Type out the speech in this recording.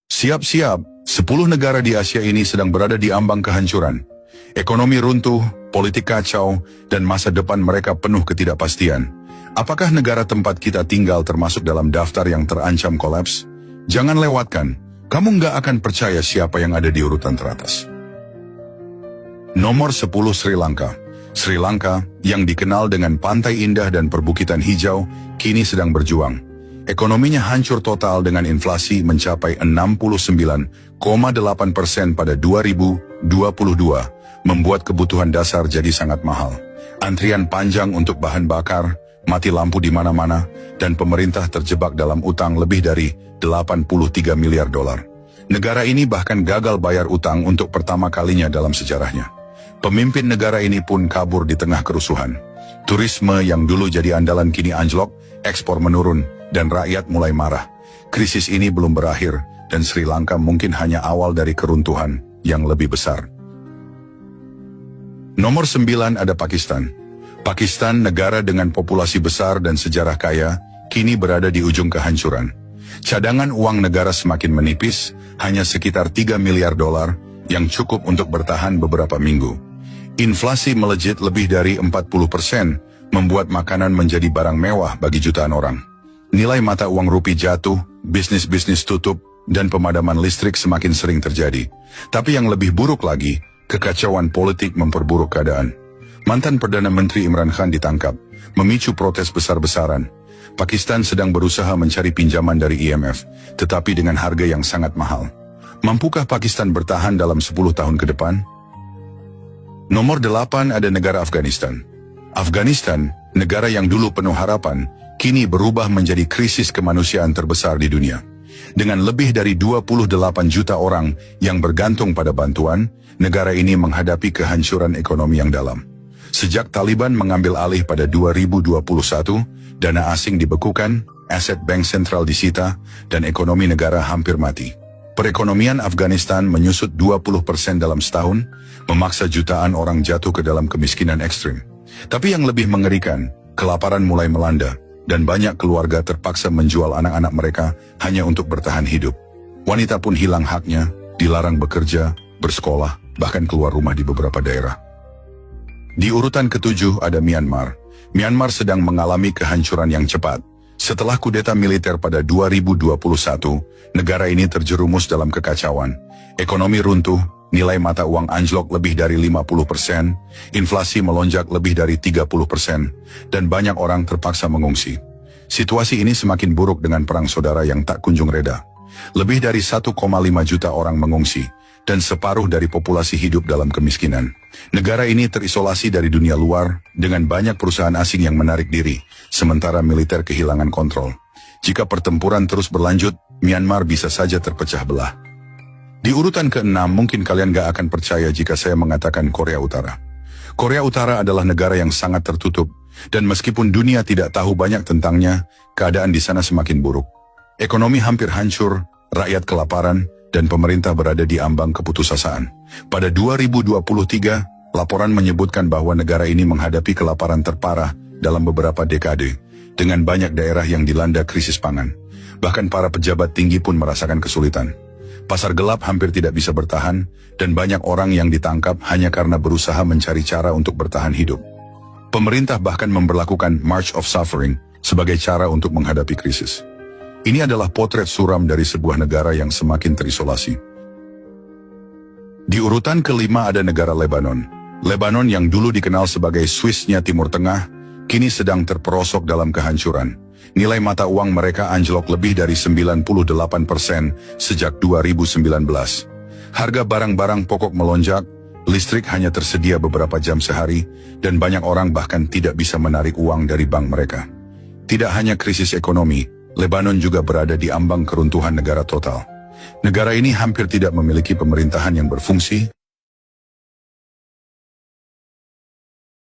Siap-siap, 10 negara di Asia ini sedang berada di ambang kehancuran. Ekonomi runtuh, politik kacau, dan masa depan mereka penuh ketidakpastian. Apakah negara tempat kita tinggal termasuk dalam daftar yang terancam kolaps? Jangan lewatkan, kamu nggak akan percaya siapa yang ada di urutan teratas. Nomor 10 Sri Lanka. Sri Lanka, yang dikenal dengan pantai indah dan perbukitan hijau, kini sedang berjuang. Ekonominya hancur total dengan inflasi mencapai 69,8% pada 2022, membuat kebutuhan dasar jadi sangat mahal. Antrian panjang untuk bahan bakar, mati lampu di mana-mana, dan pemerintah terjebak dalam utang lebih dari 83 miliar dolar. Negara ini bahkan gagal bayar utang untuk pertama kalinya dalam sejarahnya. Pemimpin negara ini pun kabur di tengah kerusuhan. Turisme yang dulu jadi andalan kini anjlok, ekspor menurun, dan rakyat mulai marah. Krisis ini belum berakhir, dan Sri Lanka mungkin hanya awal dari keruntuhan yang lebih besar. Nomor 9 ada Pakistan. Pakistan, negara dengan populasi besar dan sejarah kaya, kini berada di ujung kehancuran. Cadangan uang negara semakin menipis, hanya sekitar 3 miliar dolar, yang cukup untuk bertahan beberapa minggu. Inflasi melejit lebih dari 40%, membuat makanan menjadi barang mewah bagi jutaan orang. Nilai mata uang rupiah jatuh, bisnis-bisnis tutup, dan pemadaman listrik semakin sering terjadi. Tapi yang lebih buruk lagi, kekacauan politik memperburuk keadaan. Mantan Perdana Menteri Imran Khan ditangkap, memicu protes besar-besaran. Pakistan sedang berusaha mencari pinjaman dari IMF, tetapi dengan harga yang sangat mahal. Mampukah Pakistan bertahan dalam 10 tahun ke depan? Nomor 8 ada negara Afghanistan. Afghanistan, negara yang dulu penuh harapan, kini berubah menjadi krisis kemanusiaan terbesar di dunia. Dengan lebih dari 28 juta orang yang bergantung pada bantuan, negara ini menghadapi kehancuran ekonomi yang dalam. Sejak Taliban mengambil alih pada 2021, dana asing dibekukan, aset bank sentral disita, dan ekonomi negara hampir mati. Perekonomian Afghanistan menyusut 20% dalam setahun, memaksa jutaan orang jatuh ke dalam kemiskinan ekstrim. Tapi yang lebih mengerikan, kelaparan mulai melanda, dan banyak keluarga terpaksa menjual anak-anak mereka hanya untuk bertahan hidup. Wanita pun hilang haknya, dilarang bekerja, bersekolah, bahkan keluar rumah di beberapa daerah. Di urutan ke-7 ada Myanmar. Myanmar sedang mengalami kehancuran yang cepat. Setelah kudeta militer pada 2021, negara ini terjerumus dalam kekacauan. Ekonomi runtuh, nilai mata uang anjlok lebih dari 50%, inflasi melonjak lebih dari 30%, dan banyak orang terpaksa mengungsi. Situasi ini semakin buruk dengan perang saudara yang tak kunjung reda. Lebih dari 1,5 juta orang mengungsi, dan separuh dari populasi hidup dalam kemiskinan. Negara ini terisolasi dari dunia luar, dengan banyak perusahaan asing yang menarik diri, sementara militer kehilangan kontrol. Jika pertempuran terus berlanjut, Myanmar bisa saja terpecah belah. Di urutan ke-6 mungkin kalian gak akan percaya jika saya mengatakan Korea Utara. Korea Utara adalah negara yang sangat tertutup, dan meskipun dunia tidak tahu banyak tentangnya, keadaan di sana semakin buruk. Ekonomi hampir hancur, rakyat kelaparan, dan pemerintah berada di ambang keputusasaan. Pada 2023, laporan menyebutkan bahwa negara ini menghadapi kelaparan terparah dalam beberapa dekade, dengan banyak daerah yang dilanda krisis pangan. Bahkan para pejabat tinggi pun merasakan kesulitan. Pasar gelap hampir tidak bisa bertahan, dan banyak orang yang ditangkap hanya karena berusaha mencari cara untuk bertahan hidup. Pemerintah bahkan memberlakukan March of Suffering sebagai cara untuk menghadapi krisis. Ini adalah potret suram dari sebuah negara yang semakin terisolasi. Di urutan ke-5 ada negara Lebanon. Lebanon yang dulu dikenal sebagai Swiss-nya Timur Tengah, kini sedang terperosok dalam kehancuran. Nilai mata uang mereka anjlok lebih dari 98% sejak 2019. Harga barang-barang pokok melonjak, listrik hanya tersedia beberapa jam sehari, dan banyak orang bahkan tidak bisa menarik uang dari bank mereka. Tidak hanya krisis ekonomi, Lebanon juga berada di ambang keruntuhan negara total. Negara ini hampir tidak memiliki pemerintahan yang berfungsi,